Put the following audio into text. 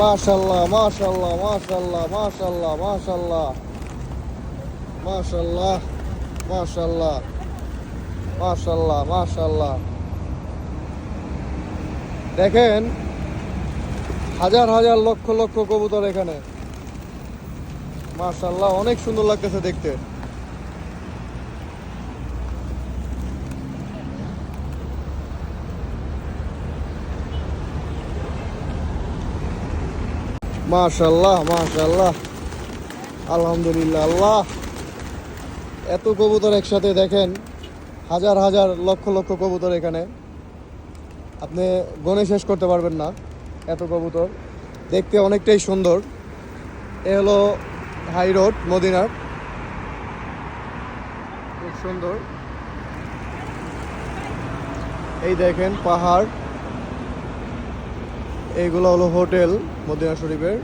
মাশাআল্লাহ মাশাআল্লাহ মাশাআল্লাহ মাশাআল্লাহ মাশাআল্লাহ মাশাআল্লাহ মাশাআল্লাহ মাশাআল্লাহ মাশাআল্লাহ। দেখেন হাজার হাজার লক্ষ লক্ষ কবুতর এখানে। মাশাআল্লাহ, অনেক সুন্দর লাগতেছে দেখতে। মাশাআল্লাহ মাশাআল্লাহ, আলহামদুলিল্লাহ। আল্লাহ, এত কবুতর একসাথে দেখেন, হাজার হাজার লক্ষ লক্ষ কবুতর এখানে, আপনি গণে শেষ করতে পারবেন না এত কবুতর। দেখতে অনেকটাই সুন্দর। এ হলো হাই রোড মদিনার, খুব সুন্দর। এই দেখেন পাহাড়, এইগুলো হলো হোটেল মদিনা শরীফের।